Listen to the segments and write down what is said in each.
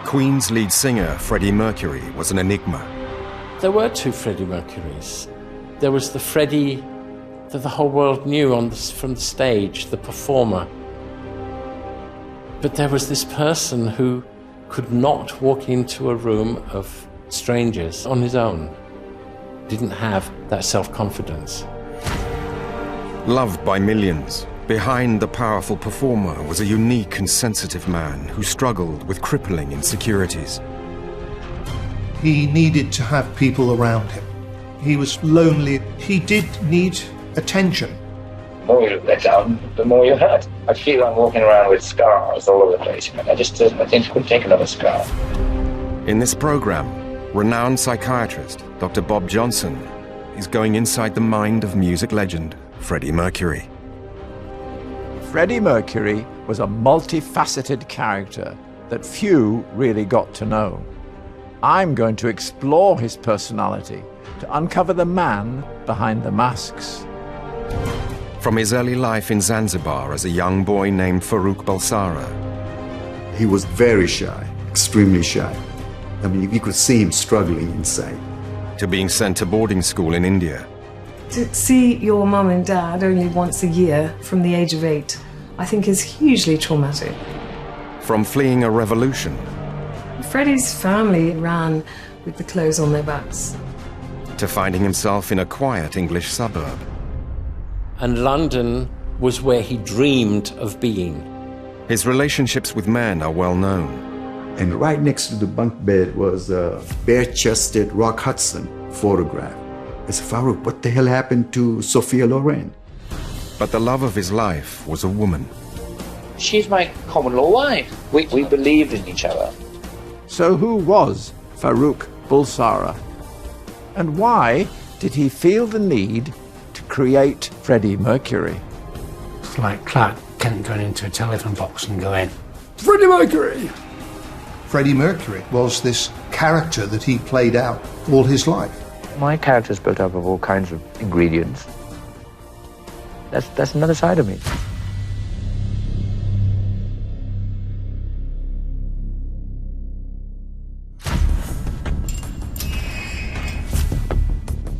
Queen's lead singer, Freddie Mercury, was an enigma. There were two Freddie Mercurys. There was the Freddie that the whole world knew from the stage, the performer. But there was this person who could not walk into a room of strangers on his own. Didn't have that self-confidence. Loved by millions, behind the powerful performer was a unique and sensitive man who struggled with crippling insecurities. He needed to have people around him. He was lonely. He did need attention. The more you let down, the more you hurt. I feel I'm walking around with scars all over the place. I think I couldn't take another scar. In this program, renowned psychiatrist Dr. Bob Johnson is going inside the mind of music legend Freddie Mercury. Freddie Mercury was a multifaceted character that few really got to know. I'm going to explore his personality to uncover the man behind the masks. From his early life in Zanzibar as a young boy named Farrokh Bulsara. He was very shy, extremely shy. I mean, you could see him struggling inside. To being sent to boarding school in India. To see your mum and dad only once a year from the age of 8, I think is hugely traumatic. From fleeing a revolution. Freddie's family ran with the clothes on their backs. To finding himself in a quiet English suburb. And London was where he dreamed of being. His relationships with men are well known. And right next to the bunk bed was a bare-chested Rock Hudson photograph. I said, Farrokh, what the hell happened to Sophia Loren? But the love of his life was a woman. She's my common-law wife. We believed in each other. So who was Farrokh Bulsara? And why did he feel the need to create Freddie Mercury? It's like Clark Kent going into a telephone box and going, Freddie Mercury! Freddie Mercury was this character that he played out all his life. My character's built up of all kinds of ingredients. That's another side of me.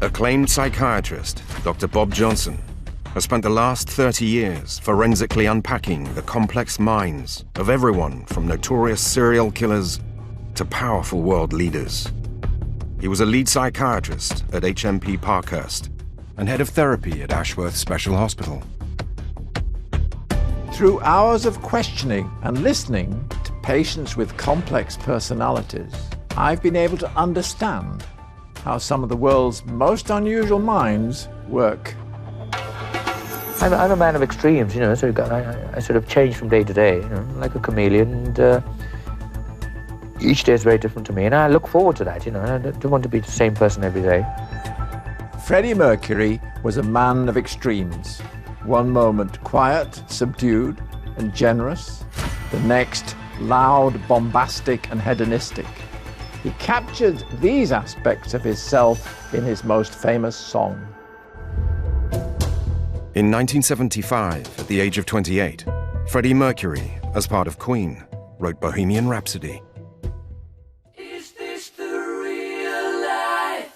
Acclaimed psychiatrist Dr. Bob Johnson has spent the last 30 years forensically unpacking the complex minds of everyone from notorious serial killers to powerful world leaders. He was a lead psychiatrist at HMP Parkhurst and head of therapy at Ashworth Special Hospital. Through hours of questioning and listening to patients with complex personalities, I've been able to understand how some of the world's most unusual minds work. I'm a man of extremes, you know, so I sort of change from day to day, you know, like a chameleon, and each day is very different to me, and I look forward to that, you know, I don't want to be the same person every day. Freddie Mercury was a man of extremes. One moment quiet, subdued, and generous. The next, loud, bombastic, and hedonistic. He captured these aspects of his self in his most famous song. In 1975, at the age of 28, Freddie Mercury, as part of Queen, wrote Bohemian Rhapsody. Is this the real life?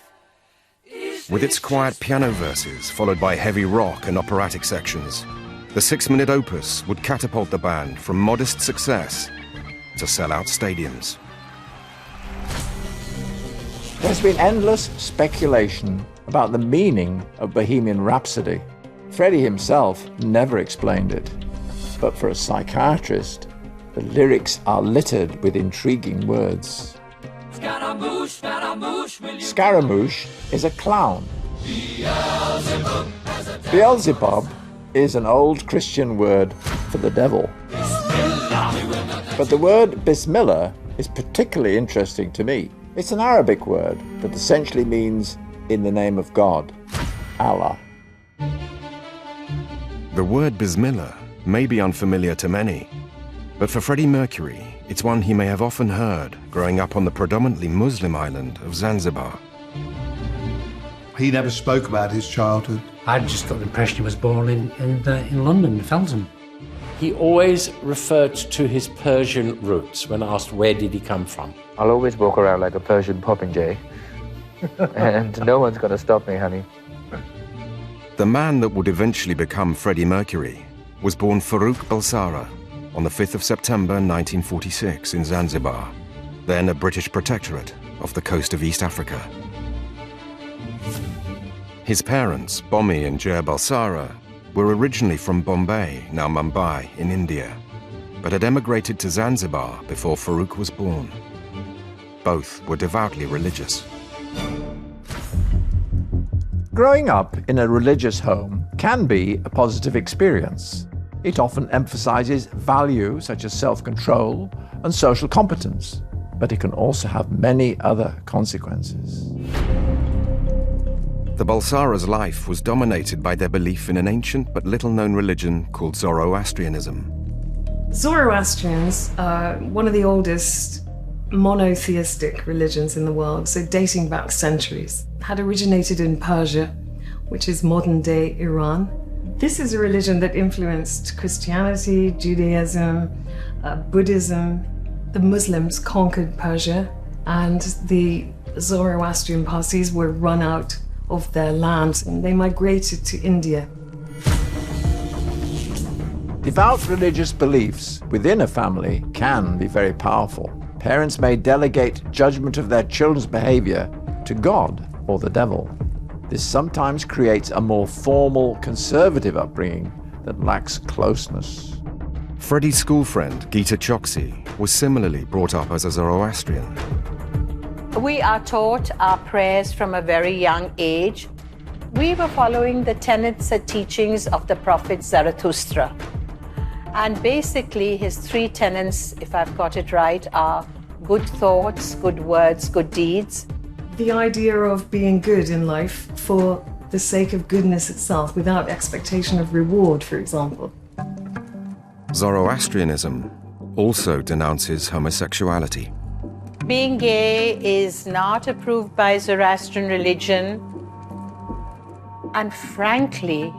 With its quiet piano verses, followed by heavy rock and operatic sections, the 6-minute opus would catapult the band from modest success to sell-out stadiums. There's been endless speculation about the meaning of Bohemian Rhapsody. Freddie himself never explained it. But for a psychiatrist, the lyrics are littered with intriguing words. Scaramouche, Scaramouche, will you... Scaramouche is a clown. Beelzebub is an old Christian word for the devil. But the word Bismillah is particularly interesting to me. It's an Arabic word that essentially means in the name of God, Allah. The word Bismillah may be unfamiliar to many, but for Freddie Mercury, it's one he may have often heard growing up on the predominantly Muslim island of Zanzibar. He never spoke about his childhood. I just got the impression he was born in London, Feltham. He always referred to his Persian roots when asked where did he come from. I'll always walk around like a Persian popinjay. And no one's going to stop me, honey. The man that would eventually become Freddie Mercury was born Farooq Bulsara on the 5th of September 1946 in Zanzibar, then a British protectorate off the coast of East Africa. His parents, Bommi and Jair Bulsara, were originally from Bombay, now Mumbai, in India, but had emigrated to Zanzibar before Farooq was born. Both were devoutly religious. Growing up in a religious home can be a positive experience. It often emphasizes values such as self-control and social competence, but it can also have many other consequences. The Bulsara's life was dominated by their belief in an ancient but little-known religion called Zoroastrianism. Zoroastrians are one of the oldest monotheistic religions in the world, so dating back centuries. Had originated in Persia, which is modern-day Iran. This is a religion that influenced Christianity, Judaism, Buddhism. The Muslims conquered Persia, and the Zoroastrian Parsis were run out of their land, and they migrated to India. Devout religious beliefs within a family can be very powerful. Parents may delegate judgment of their children's behavior to God or the devil. This sometimes creates a more formal, conservative upbringing that lacks closeness. Freddie's school friend, Gita Choksi, was similarly brought up as a Zoroastrian. We are taught our prayers from a very young age. We were following the tenets and teachings of the prophet Zarathustra. And basically his three tenets, if I've got it right, are good thoughts, good words, good deeds. The idea of being good in life for the sake of goodness itself, without expectation of reward, for example. Zoroastrianism also denounces homosexuality. Being gay is not approved by Zoroastrian religion. And frankly,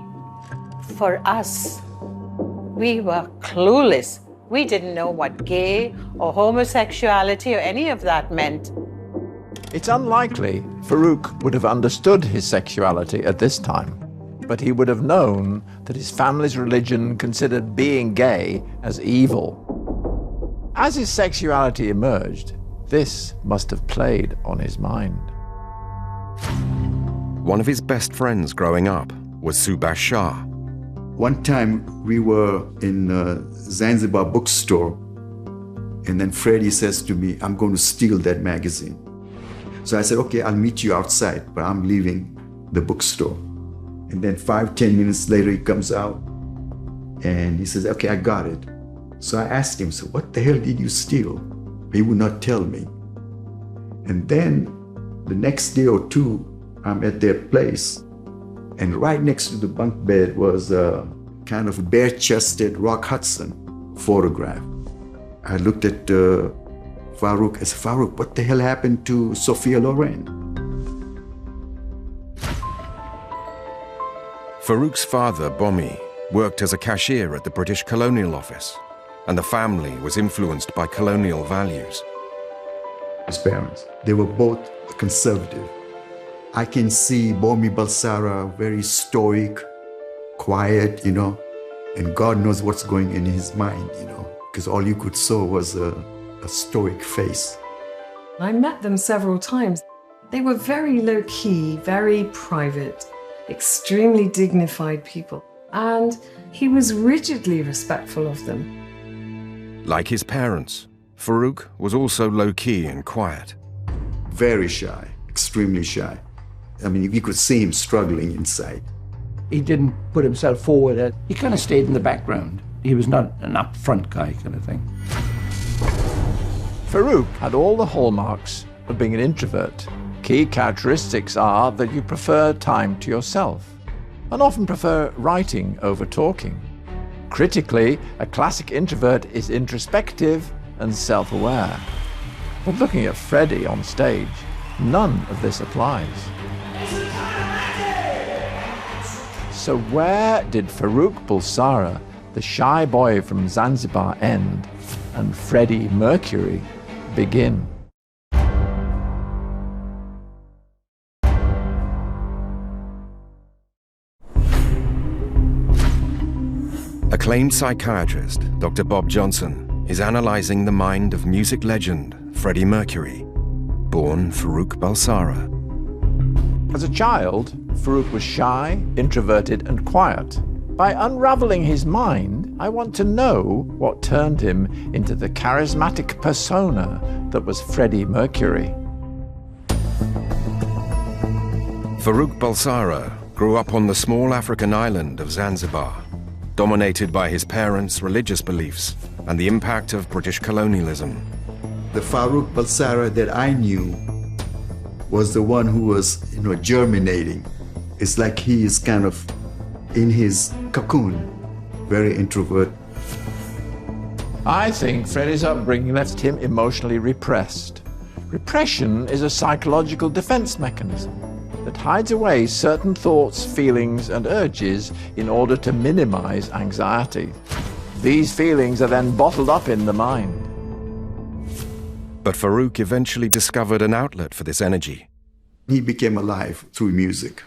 for us, we were clueless. We didn't know what gay or homosexuality or any of that meant. It's unlikely Farooq would have understood his sexuality at this time, but he would have known that his family's religion considered being gay as evil. As his sexuality emerged, this must have played on his mind. One of his best friends growing up was Subhash Shah. One time we were in a Zanzibar bookstore, and then Freddie says to me, I'm going to steal that magazine. So I said, okay, I'll meet you outside, but I'm leaving the bookstore. And then 5-10 minutes later, he comes out and he says, okay, I got it. So I asked him, so what the hell did you steal? He would not tell me. And then the next day or two, I'm at their place, and right next to the bunk bed was a kind of bare-chested Rock Hudson photograph. I looked at Farooq as, Farooq, what the hell happened to Sophia Loren? Farooq's father, Bommi, worked as a cashier at the British Colonial Office, and the family was influenced by colonial values. His parents, they were both conservative. I can see Bommi Bulsara very stoic, quiet, and God knows what's going in his mind, because all you could saw was a stoic face. I met them several times. They were very low-key, very private, extremely dignified people, and he was rigidly respectful of them. Like his parents, Farooq was also low-key and quiet. Very shy, extremely shy. I mean, you could see him struggling inside. He didn't put himself forward. He kind of stayed in the background. He was not an upfront guy kind of thing. Farooq had all the hallmarks of being an introvert. Key characteristics are that you prefer time to yourself and often prefer writing over talking. Critically, a classic introvert is introspective and self-aware. But looking at Freddie on stage, none of this applies. So where did Farooq Bulsara The Shy Boy from Zanzibar end and Freddie Mercury begin. Acclaimed psychiatrist Dr. Bob Johnson is analyzing the mind of music legend Freddie Mercury, born Farouk Balsara. As a child, Farouk was shy, introverted, and quiet. By unraveling his mind, I want to know what turned him into the charismatic persona that was Freddie Mercury. Farouk Balsara grew up on the small African island of Zanzibar, dominated by his parents' religious beliefs and the impact of British colonialism. The Farouk Balsara that I knew was the one who was, germinating. It's like he is kind of in his cocoon, very introvert. I think Freddie's upbringing left him emotionally repressed. Repression is a psychological defense mechanism that hides away certain thoughts, feelings, and urges in order to minimize anxiety. These feelings are then bottled up in the mind. But Farouk eventually discovered an outlet for this energy. He became alive through music.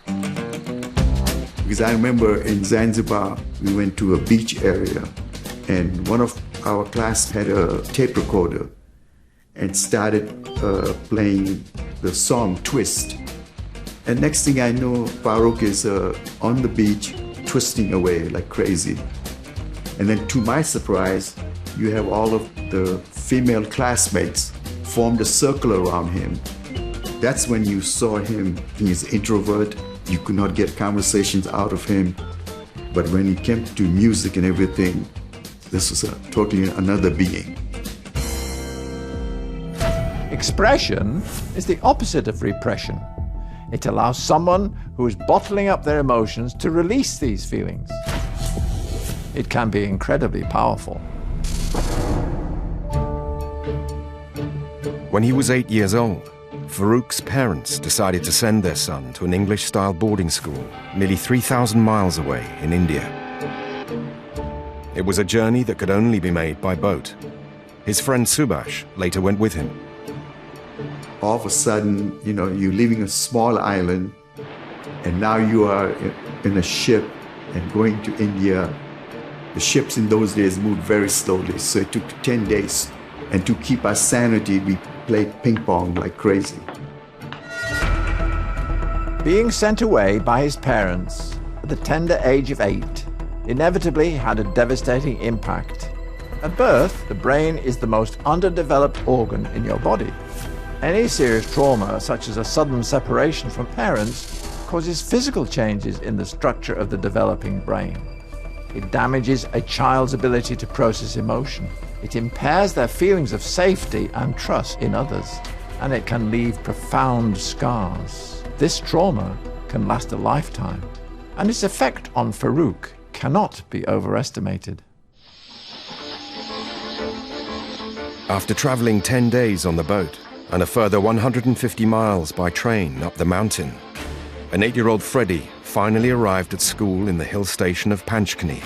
Because I remember in Zanzibar, we went to a beach area, and one of our class had a tape recorder and started playing the song Twist. And next thing I know, Farouk is on the beach, twisting away like crazy. And then to my surprise, you have all of the female classmates formed a circle around him. That's when you saw him. He's an introvert. You could not get conversations out of him. But when it came to music and everything, this was totally another being. Expression is the opposite of repression. It allows someone who is bottling up their emotions to release these feelings. It can be incredibly powerful. When he was 8 years old, Farouk's parents decided to send their son to an English-style boarding school nearly 3,000 miles away in India. It was a journey that could only be made by boat. His friend Subhash later went with him. All of a sudden, you're leaving a small island, and now you are in a ship and going to India. The ships in those days moved very slowly, so it took 10 days. And to keep our sanity, we played ping pong like crazy. Being sent away by his parents at the tender age of 8 inevitably had a devastating impact. At birth, the brain is the most underdeveloped organ in your body. Any serious trauma, such as a sudden separation from parents, causes physical changes in the structure of the developing brain. It damages a child's ability to process emotion. It impairs their feelings of safety and trust in others, and it can leave profound scars. This trauma can last a lifetime, and its effect on Farouk cannot be overestimated. After traveling 10 days on the boat and a further 150 miles by train up the mountain, an 8-year-old Freddie finally arrived at school in the hill station of Panchkani.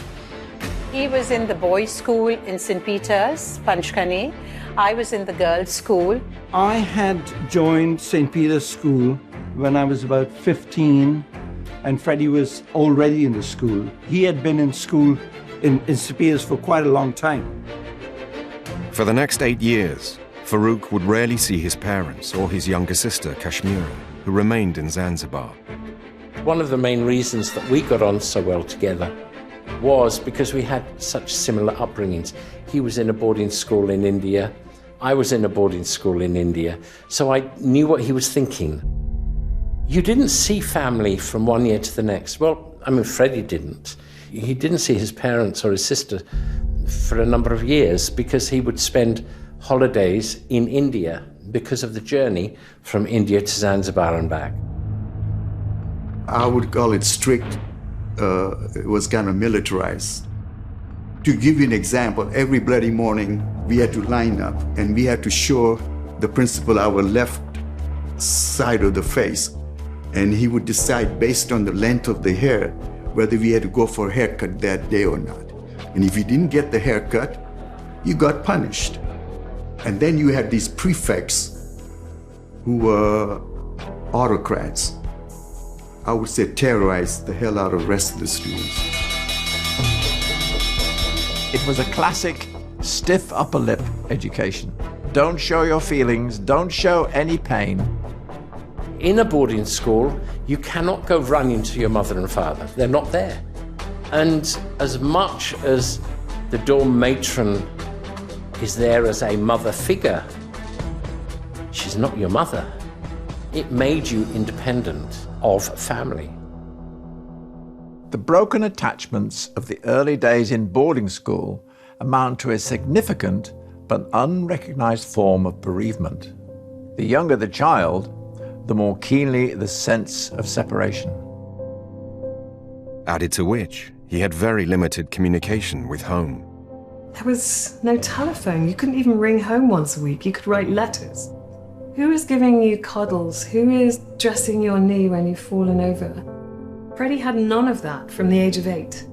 He was in the boys' school in St. Peter's, Panchkani. I was in the girls' school. I had joined St. Peter's School when I was about 15, and Freddie was already in the school. He had been in school in St. Peter's for quite a long time. For the next 8 years, Farouk would rarely see his parents or his younger sister, Kashmira, who remained in Zanzibar. One of the main reasons that we got on so well together was because we had such similar upbringings. He was in a boarding school in India. I was in a boarding school in India. So I knew what he was thinking. You didn't see family from one year to the next. Well, Freddie didn't. He didn't see his parents or his sister for a number of years because he would spend holidays in India because of the journey from India to Zanzibar and back. I would call it strict. It was kind of militarized. To give you an example, every bloody morning we had to line up and we had to show the principal our left side of the face, and he would decide based on the length of the hair whether we had to go for a haircut that day or not. And if you didn't get the haircut, you got punished. And then you had these prefects who were autocrats. I would say terrorized the hell out of the rest of the students. It was a classic stiff upper lip education. Don't show your feelings, don't show any pain. In a boarding school, you cannot go running to your mother and father. They're not there. And as much as the dorm matron is there as a mother figure, she's not your mother. It made you independent of family. The broken attachments of the early days in boarding school amount to a significant but unrecognized form of bereavement. The younger the child, the more keenly the sense of separation. Added to which, he had very limited communication with home. There was no telephone. You couldn't even ring home once a week. You could write letters. Who is giving you cuddles? Who is dressing your knee when you've fallen over? Freddie had none of that from the age of 8.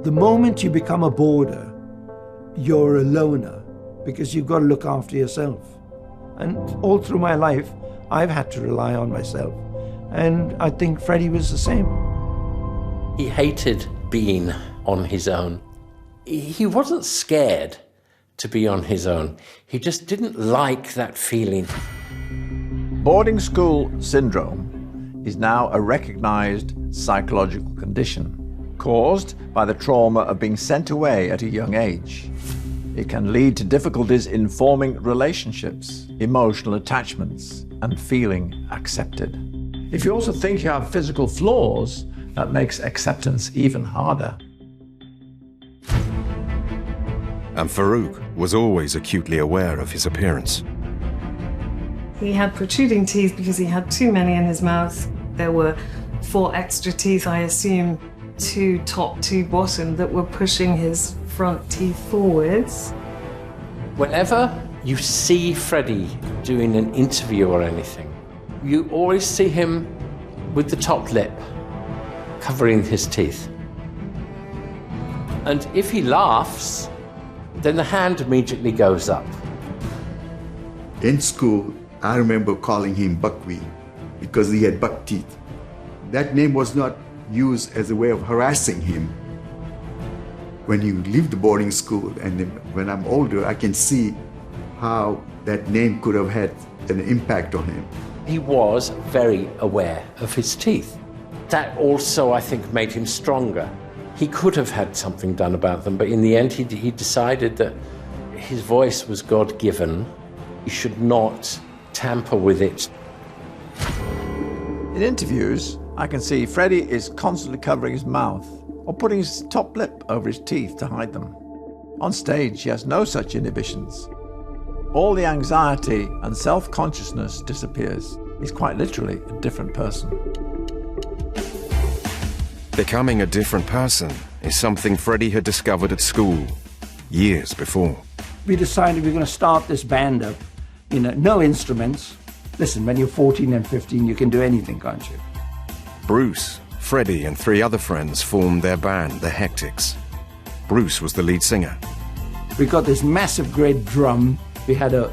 The moment you become a boarder, you're a loner because you've got to look after yourself. And all through my life, I've had to rely on myself. And I think Freddie was the same. He hated being on his own. He wasn't scared to be on his own. He just didn't like that feeling. Boarding school syndrome is now a recognized psychological condition caused by the trauma of being sent away at a young age. It can lead to difficulties in forming relationships, emotional attachments, and feeling accepted. If you also think you have physical flaws, that makes acceptance even harder. And Farouk was always acutely aware of his appearance. He had protruding teeth because he had too many in his mouth. There were 4 extra teeth, I assume, 2 top, 2 bottom, that were pushing his front teeth forwards. Whenever you see Freddie doing an interview or anything, you always see him with the top lip covering his teeth. And if he laughs, then the hand immediately goes up. In school, I remember calling him Buckwheat because he had buck teeth. That name was not used as a way of harassing him. When you leave the boarding school, and then when I'm older, I can see how that name could have had an impact on him. He was very aware of his teeth. That also, I think, made him stronger. He could have had something done about them, but in the end, he decided that his voice was God-given. He should not tamper with it. In interviews, I can see Freddie is constantly covering his mouth or putting his top lip over his teeth to hide them. On stage, he has no such inhibitions. All the anxiety and self-consciousness disappears. He's quite literally a different person. Becoming a different person is something Freddie had discovered at school years before. We decided we were going to start this band up. No instruments. Listen, when you're 14 and 15, you can do anything, can't you? Bruce, Freddie, and 3 other friends formed their band, the Hectics. Bruce was the lead singer. We got this massive great drum. We had a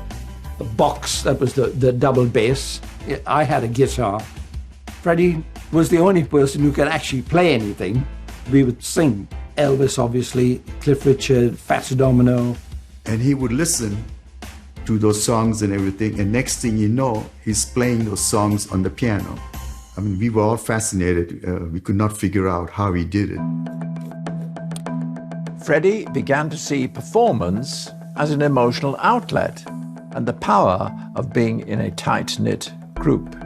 box that was the double bass. I had a guitar. Freddie was the only person who could actually play anything. We would sing. Elvis, obviously, Cliff Richard, Fats Domino. And he would listen to those songs and everything, and next thing you know, he's playing those songs on the piano. I mean, we were all fascinated. We could not figure out how he did it. Freddie began to see performance as an emotional outlet and the power of being in a tight-knit group.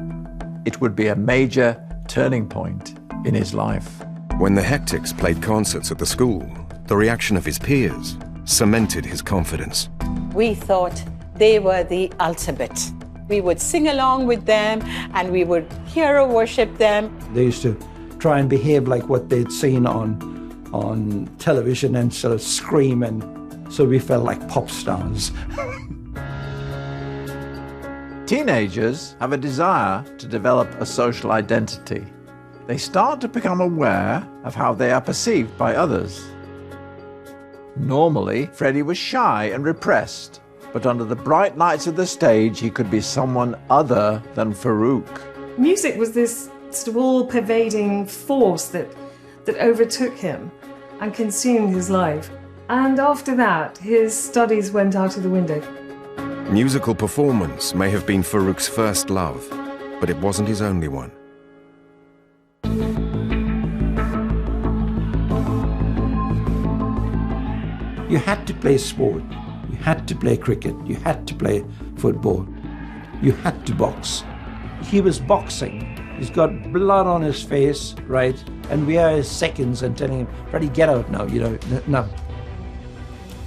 It would be a major turning point in his life. When the Hectics played concerts at the school, the reaction of his peers cemented his confidence. We thought they were the ultimate. We would sing along with them and we would hero worship them. They used to try and behave like what they'd seen on television and sort of scream, and so we felt like pop stars. Teenagers have a desire to develop a social identity. They start to become aware of how they are perceived by others. Normally, Freddie was shy and repressed, but under the bright lights of the stage, he could be someone other than Farouk. Music was this sort of all-pervading force that overtook him and consumed his life. And after that, his studies went out of the window. Musical performance may have been Farouk's first love, but it wasn't his only one. You had to play sport. You had to play cricket. You had to play football. You had to box. He was boxing. He's got blood on his face, right? And we are his seconds and telling him, Freddie, get out now, no.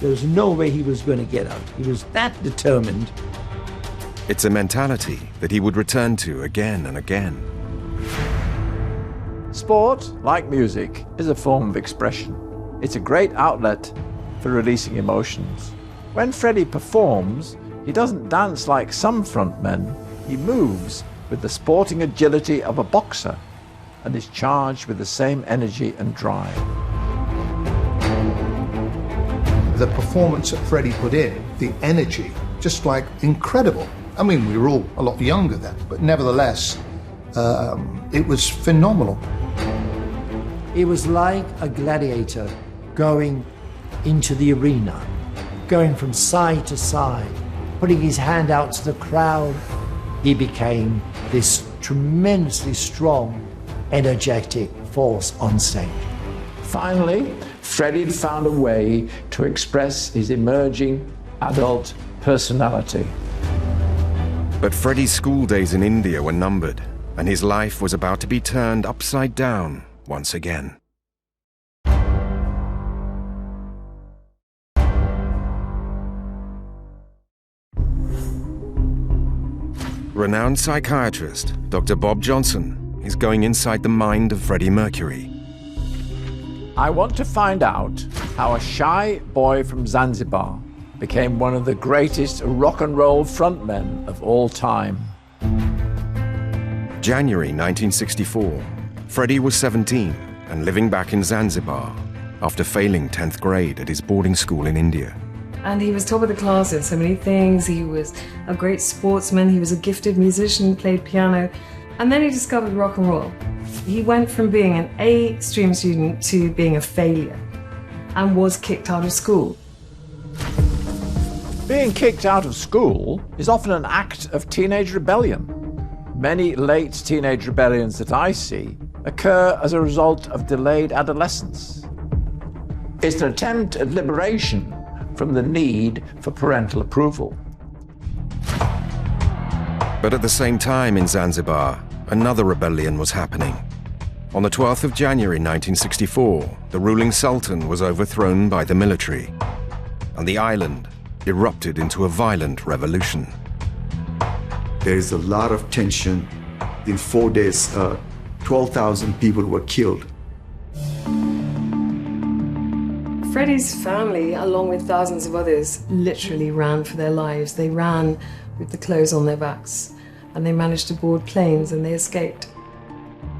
There was no way he was going to get out. He was that determined. It's a mentality that he would return to again and again. Sport, like music, is a form of expression. It's a great outlet for releasing emotions. When Freddie performs, he doesn't dance like some frontmen. He moves with the sporting agility of a boxer and is charged with the same energy and drive. The performance that Freddie put in, the energy, just like incredible. I mean, we were all a lot younger then, but nevertheless, it was phenomenal. It was like a gladiator going into the arena, going from side to side, putting his hand out to the crowd. He became this tremendously strong, energetic force on stage. Finally, Freddie had found a way to express his emerging adult personality. But Freddie's school days in India were numbered, and his life was about to be turned upside down once again. Renowned psychiatrist Dr. Bob Johnson is going inside the mind of Freddie Mercury. I want to find out how a shy boy from Zanzibar became one of the greatest rock and roll frontmen of all time. January 1964. Freddie was 17 and living back in Zanzibar after failing 10th grade at his boarding school in India. And he was top of the class in so many things. He was a great sportsman. He was a gifted musician, played piano. And then he discovered rock and roll. He went from being an A stream student to being a failure and was kicked out of school. Being kicked out of school is often an act of teenage rebellion. Many late teenage rebellions that I see occur as a result of delayed adolescence. It's an attempt at liberation from the need for parental approval. But at the same time in Zanzibar, another rebellion was happening. On the 12th of January 1964, the ruling sultan was overthrown by the military, and the island erupted into a violent revolution. There is a lot of tension. In 4 days, 12,000 people were killed. Freddie's family, along with thousands of others, literally ran for their lives. They ran with the clothes on their backs, and they managed to board planes, and they escaped.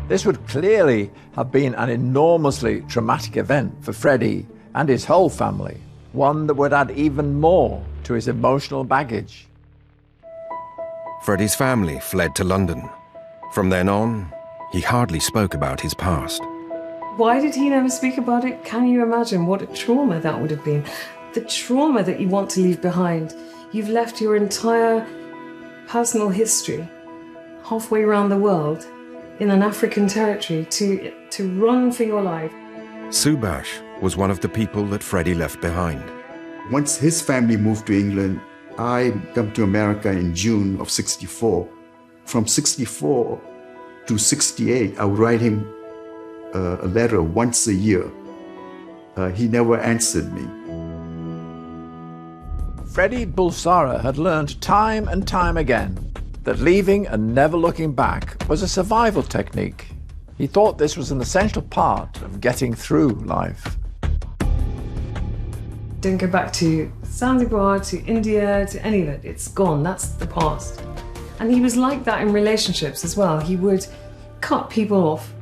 This would clearly have been an enormously traumatic event for Freddie and his whole family, one that would add even more to his emotional baggage. Freddie's family fled to London. From then on, he hardly spoke about his past. Why did he never speak about it? Can you imagine what a trauma that would have been? The trauma that you want to leave behind. You've left your entire personal history halfway around the world in an African territory to run for your life. Subhash was one of the people that Freddie left behind. Once his family moved to England, I come to America in June of 64. From 64 to 68, I would write him a letter once a year. He never answered me. Freddie Bulsara had learned time and time again that leaving and never looking back was a survival technique. He thought this was an essential part of getting through life. Don't go back to Zanzibar, to India, to any of it. It's gone. That's the past. And he was like that in relationships as well. He would cut people off.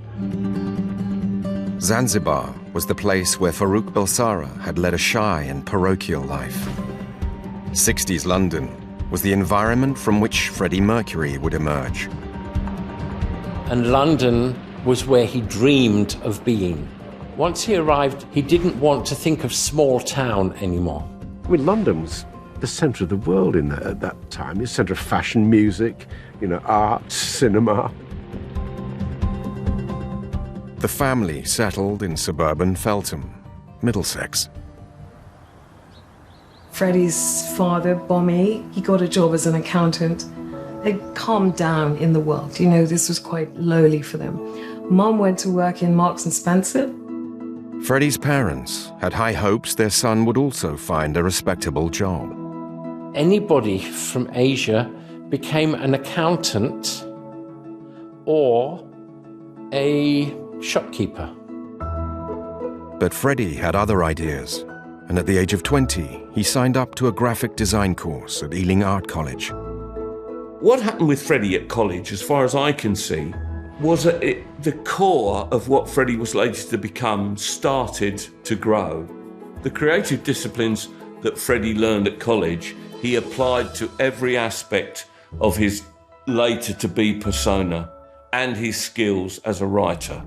Zanzibar was the place where Farouk Bulsara had led a shy and parochial life. 60s London was the environment from which Freddie Mercury would emerge. And London was where he dreamed of being. Once he arrived, he didn't want to think of small town anymore. I mean, London was the centre of the world at that time. The centre of fashion, music, art, cinema. The family settled in suburban Feltham, Middlesex. Freddie's father, Bommy, he got a job as an accountant. They calmed down in the world. This was quite lowly for them. Mum went to work in Marks and Spencer. Freddie's parents had high hopes their son would also find a respectable job. Anybody from Asia became an accountant or a shopkeeper. But Freddie had other ideas, and at the age of 20, he signed up to a graphic design course at Ealing Art College. What happened with Freddie at college, as far as I can see, was that the core of what Freddie was later to become started to grow. The creative disciplines that Freddie learned at college, he applied to every aspect of his later-to-be persona and his skills as a writer.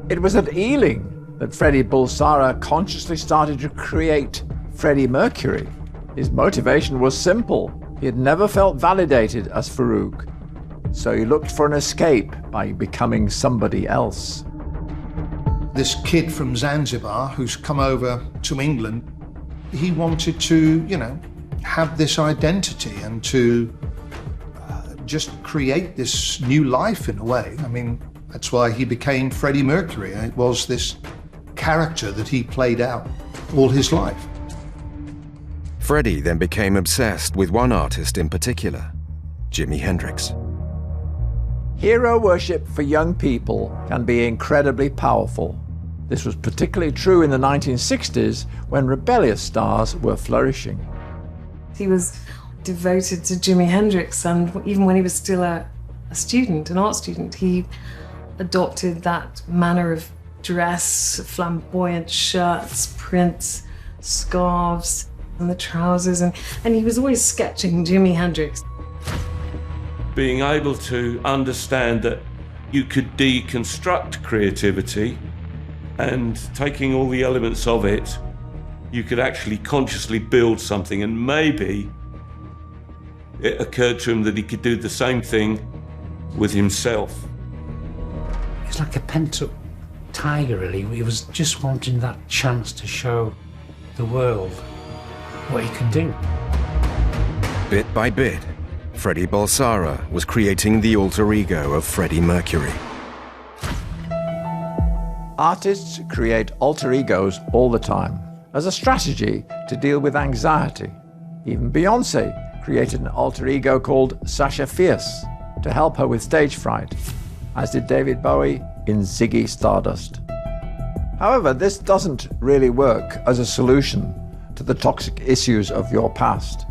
It was at Ealing that Freddie Bulsara consciously started to create Freddie Mercury. His motivation was simple. He had never felt validated as Farouk, so he looked for an escape by becoming somebody else. This kid from Zanzibar who's come over to England, he wanted to, have this identity and to just create this new life in a way. I mean, that's why he became Freddie Mercury. It was this character that he played out all his life. Freddie then became obsessed with one artist in particular, Jimi Hendrix. Hero worship for young people can be incredibly powerful. This was particularly true in the 1960s when rebellious stars were flourishing. He was devoted to Jimi Hendrix, and even when he was still a student, an art student, he adopted that manner of dress, flamboyant shirts, prints, scarves, and the trousers, and he was always sketching Jimi Hendrix. Being able to understand that you could deconstruct creativity and taking all the elements of it, you could actually consciously build something, and maybe it occurred to him that he could do the same thing with himself. It's like a pent-up tiger, really. He was just wanting that chance to show the world what he could do. Bit by bit, Freddie Bulsara was creating the alter ego of Freddie Mercury. Artists create alter egos all the time as a strategy to deal with anxiety. Even Beyoncé created an alter ego called Sasha Fierce to help her with stage fright, as did David Bowie in Ziggy Stardust. However, this doesn't really work as a solution to the toxic issues of your past.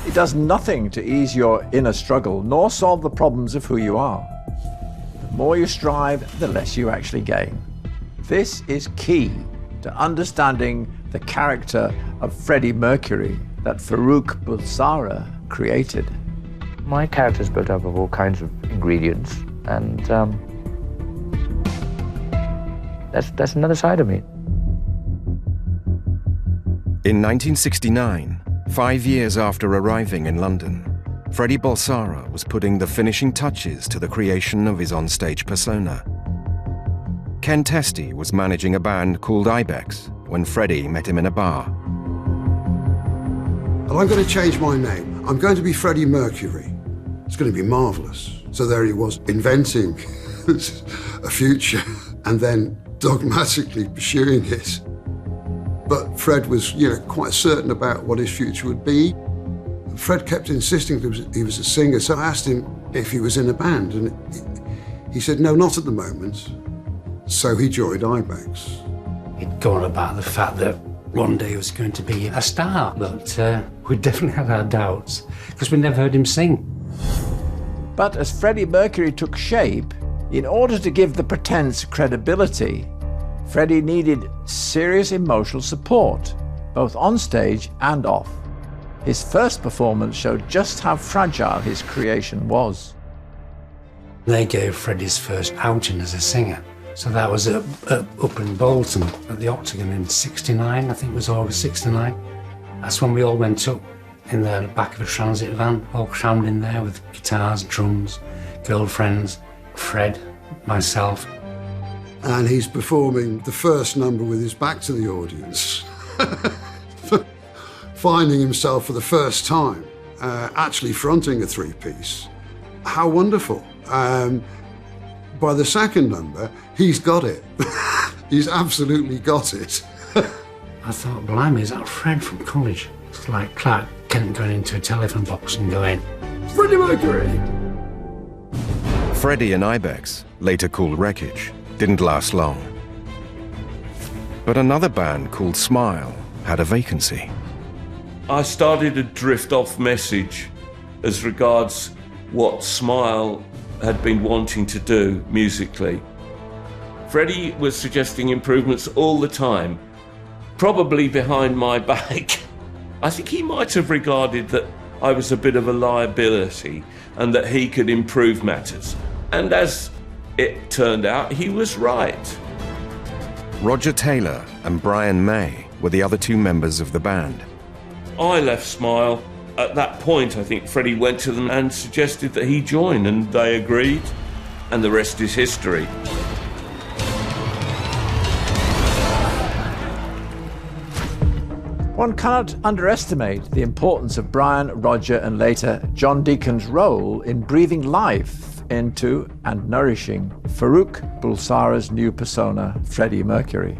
It does nothing to ease your inner struggle, nor solve the problems of who you are. The more you strive, the less you actually gain. This is key to understanding the character of Freddie Mercury that Farouk Bulsara created. My character is built up of all kinds of ingredients, and that's another side of me. In 1969, 5 years after arriving in London, Freddie Bulsara was putting the finishing touches to the creation of his onstage persona. Ken Testy was managing a band called Ibex when Freddie met him in a bar. And I'm going to change my name. I'm going to be Freddie Mercury. It's going to be marvellous. So there he was, inventing a future and then dogmatically pursuing it. But Fred was, quite certain about what his future would be. Fred kept insisting that he was a singer, so I asked him if he was in a band, and he said, no, not at the moment. So he joined Ibex. He'd gone about the fact that one day he was going to be a star, but we definitely had our doubts, because we never heard him sing. But as Freddie Mercury took shape, in order to give the pretense credibility, Freddie needed serious emotional support, both on stage and off. His first performance showed just how fragile his creation was. They gave Freddie's first outing as a singer. So that was up in Bolton at the Octagon in 69, I think it was August 69. That's when we all went up in the back of a transit van, all crammed in there with guitars, drums, girlfriends, Fred, myself. And he's performing the first number with his back to the audience. Finding himself for the first time, actually fronting a three-piece. How wonderful. By the second number, he's got it. He's absolutely got it. I thought, blimey, is that Fred from college? It's like Clark Kent going into a telephone box and going, Freddie Mercury! Freddie and Ibex, later called Wreckage, didn't last long. But another band called Smile had a vacancy. I started a drift-off message as regards what Smile had been wanting to do musically. Freddie was suggesting improvements all the time, probably behind my back. I think he might have regarded that I was a bit of a liability and that he could improve matters. And as it turned out, he was right. Roger Taylor and Brian May were the other two members of the band. I left Smile. At that point, I think Freddie went to them and suggested that he join, and they agreed, and the rest is history. One cannot underestimate the importance of Brian, Roger, and later John Deacon's role in breathing life into and nourishing Farouk Bulsara's new persona, Freddie Mercury.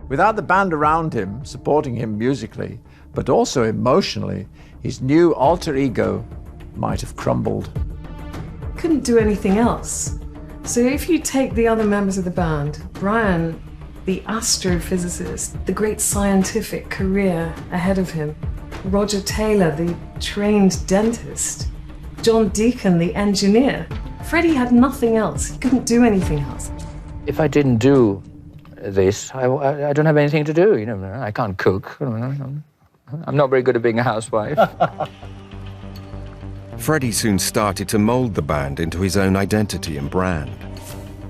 Without the band around him, supporting him musically, but also emotionally, his new alter ego might have crumbled. Couldn't do anything else. So if you take the other members of the band, Brian, the astrophysicist, the great scientific career ahead of him, Roger Taylor, the trained dentist, John Deacon, the engineer, Freddie had nothing else. He couldn't do anything else. If I didn't do this, I don't have anything to do. You know, I can't cook. I'm not very good at being a housewife. Freddie soon started to mold the band into his own identity and brand.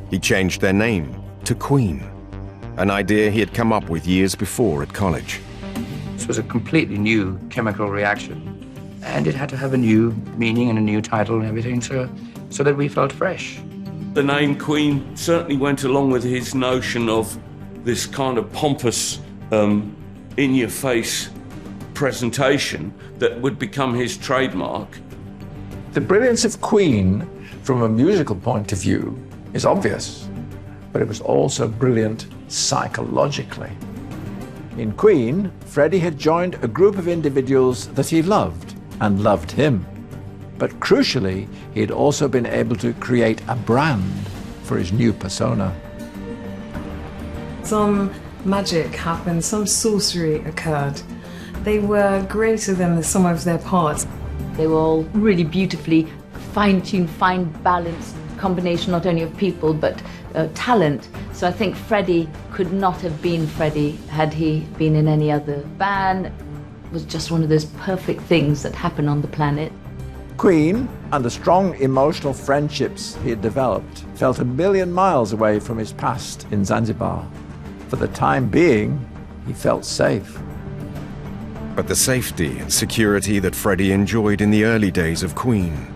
He changed their name to Queen, an idea he had come up with years before at college. This was a completely new chemical reaction, and it had to have a new meaning and a new title and everything, so that we felt fresh. The name Queen certainly went along with his notion of this kind of pompous, in-your-face presentation that would become his trademark. The brilliance of Queen, from a musical point of view, is obvious, but it was also brilliant psychologically. In Queen, Freddie had joined a group of individuals that he loved and loved him. But crucially, he had also been able to create a brand for his new persona. Some magic happened, some sorcery occurred. They were greater than the sum of their parts. They were all really beautifully fine-tuned, fine-balanced combination not only of people but talent. So I think Freddie could not have been Freddie had he been in any other band. It was just one of those perfect things that happen on the planet. Queen, and the strong emotional friendships he had developed, felt a million miles away from his past in Zanzibar. For the time being, he felt safe. But the safety and security that Freddie enjoyed in the early days of Queen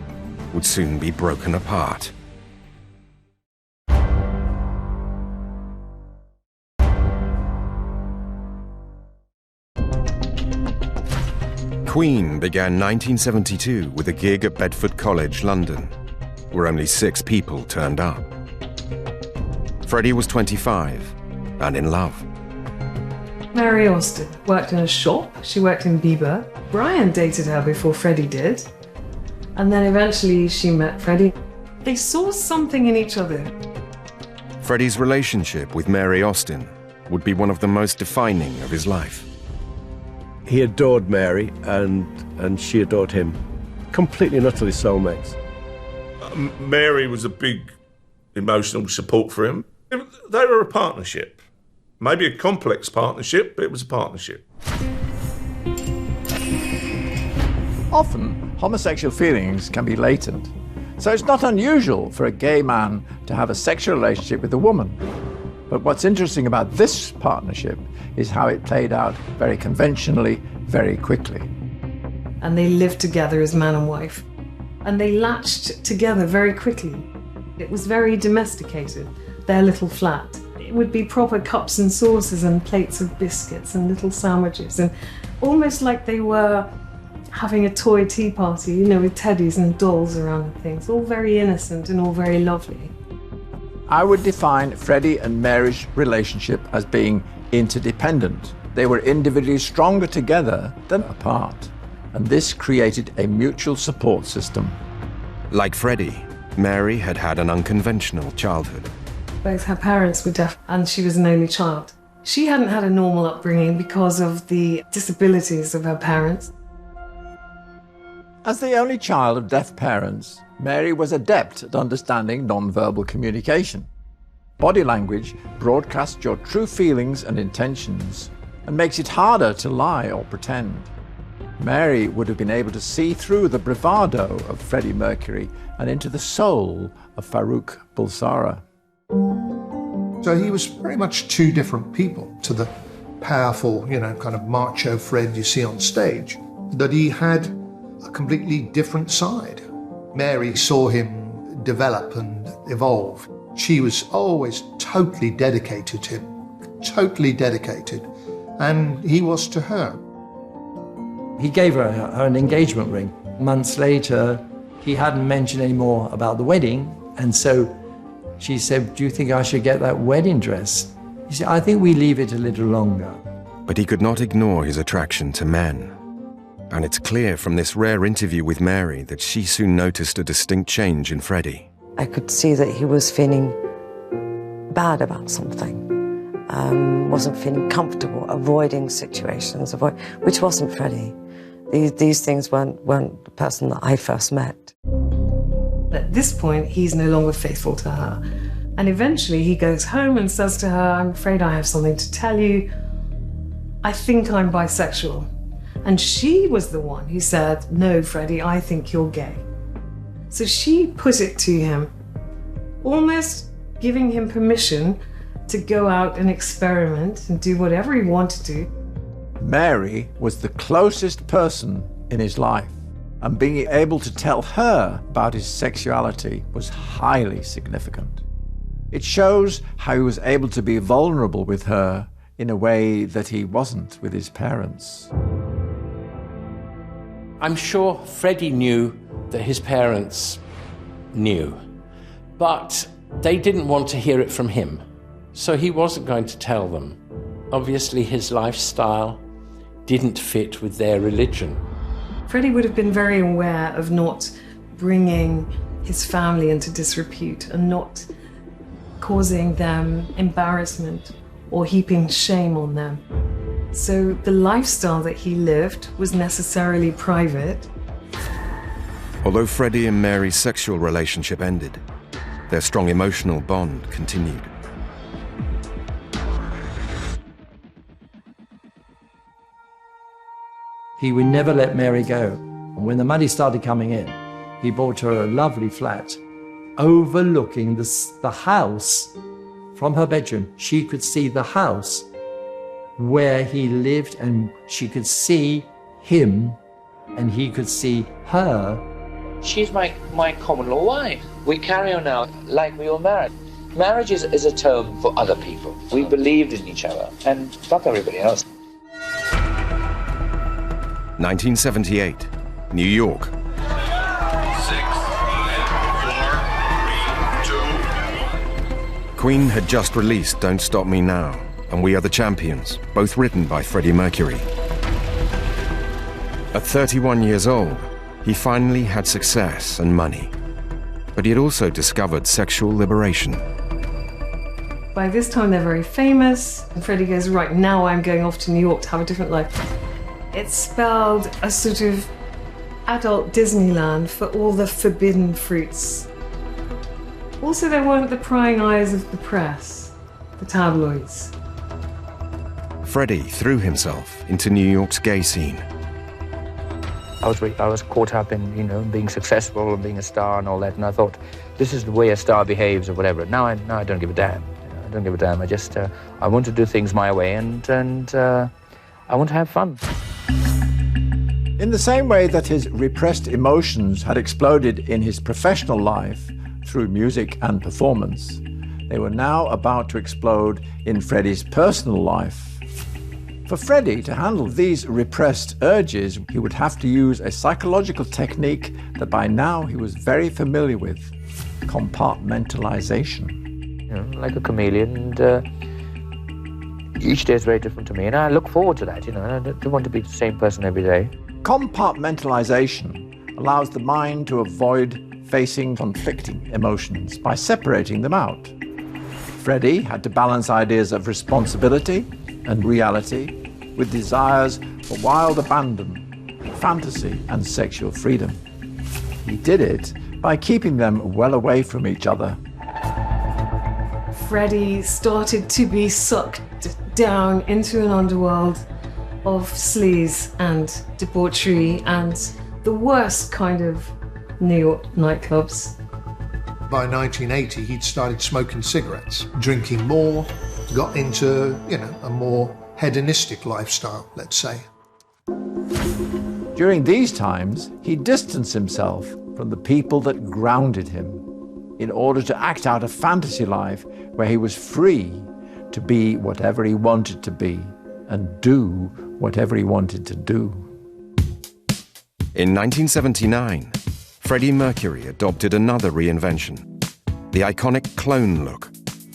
would soon be broken apart. Queen began 1972 with a gig at Bedford College, London, where only 6 people turned up. Freddie was 25 and in love. Mary Austin worked in a shop. She worked in Bieber. Brian dated her before Freddie did. And then eventually she met Freddie. They saw something in each other. Freddie's relationship with Mary Austin would be one of the most defining of his life. He adored Mary, and she adored him. Completely and utterly soulmates. Mary was a big emotional support for him. They were a partnership. Maybe a complex partnership, but it was a partnership. Often, homosexual feelings can be latent, so it's not unusual for a gay man to have a sexual relationship with a woman. But what's interesting about this partnership is how it played out very conventionally, very quickly. And they lived together as man and wife. And they latched together very quickly. It was very domesticated, their little flat. It would be proper cups and saucers and plates of biscuits and little sandwiches, and almost like they were having a toy tea party, you know, with teddies and dolls around and things, all very innocent and all very lovely. I would define Freddie and Mary's relationship as being interdependent. They were individually stronger together than apart, and this created a mutual support system. Like Freddie, Mary had had an unconventional childhood. Both her parents were deaf and she was an only child. She hadn't had a normal upbringing because of the disabilities of her parents. As the only child of deaf parents, Mary was adept at understanding non-verbal communication. Body language broadcasts your true feelings and intentions and makes it harder to lie or pretend. Mary would have been able to see through the bravado of Freddie Mercury and into the soul of Farrokh Bulsara. So he was very much two different people to the powerful, you know, kind of macho Fred you see on stage, that he had a completely different side. Mary saw him develop and evolve. She was always totally dedicated to him, totally dedicated, and he was to her. He gave her an engagement ring. Months later, he hadn't mentioned any more about the wedding, and so she said, "Do you think I should get that wedding dress?" He said, "I think we leave it a little longer." But he could not ignore his attraction to men. And it's clear from this rare interview with Mary that she soon noticed a distinct change in Freddie. I could see that he was feeling bad about something, wasn't feeling comfortable, avoiding situations, which wasn't Freddie. These things weren't the person that I first met. At this point, he's no longer faithful to her. And eventually he goes home and says to her, "I'm afraid I have something to tell you. I think I'm bisexual." And she was the one who said, "No, Freddie, I think you're gay." So she put it to him, almost giving him permission to go out and experiment and do whatever he wanted to. Mary was the closest person in his life, and being able to tell her about his sexuality was highly significant. It shows how he was able to be vulnerable with her in a way that he wasn't with his parents. I'm sure Freddie knew that his parents knew, but they didn't want to hear it from him, so he wasn't going to tell them. Obviously, his lifestyle didn't fit with their religion. Freddie would have been very aware of not bringing his family into disrepute and not causing them embarrassment or heaping shame on them. So the lifestyle that he lived was necessarily private. Although Freddie and Mary's sexual relationship ended, their strong emotional bond continued. He would never let Mary go. And when the money started coming in, he bought her a lovely flat overlooking the house. From her bedroom, she could see the house where he lived, and she could see him, and he could see her. She's my common law wife. We carry on now like we were married. Marriage is a term for other people. We believed in each other, and fuck everybody else. 1978, New York. 6, 5, 4, 3, 2. Queen had just released Don't Stop Me Now and We Are the Champions, both written by Freddie Mercury. At 31 years old, he finally had success and money, but he had also discovered sexual liberation. By this time, they're very famous, and Freddie goes, "Right, now I'm going off to New York to have a different life." It spelled a sort of adult Disneyland for all the forbidden fruits. Also, there weren't the prying eyes of the press, the tabloids. Freddie threw himself into New York's gay scene. I was caught up in, you know, being successful and being a star and all that, and I thought, this is the way a star behaves or whatever. Now I don't give a damn. You know, I don't give a damn. I just, I want to do things my way, and I want to have fun. In the same way that his repressed emotions had exploded in his professional life through music and performance, they were now about to explode in Freddie's personal life. For Freddie to handle these repressed urges, he would have to use a psychological technique that by now he was very familiar with: compartmentalization. You know, like a chameleon, and each day is very different to me, and I look forward to that. You know, I don't want to be the same person every day. Compartmentalization allows the mind to avoid facing conflicting emotions by separating them out. Freddie had to balance ideas of responsibility and reality with desires for wild abandon, fantasy, and sexual freedom. He did it by keeping them well away from each other. Freddie started to be sucked down into an underworld of sleaze and debauchery and the worst kind of New York nightclubs. By 1980, he'd started smoking cigarettes, drinking more, got into, you know, a more hedonistic lifestyle, let's say. During these times, he distanced himself from the people that grounded him in order to act out a fantasy life where he was free to be whatever he wanted to be and do whatever he wanted to do. In 1979, Freddie Mercury adopted another reinvention, the iconic clone look,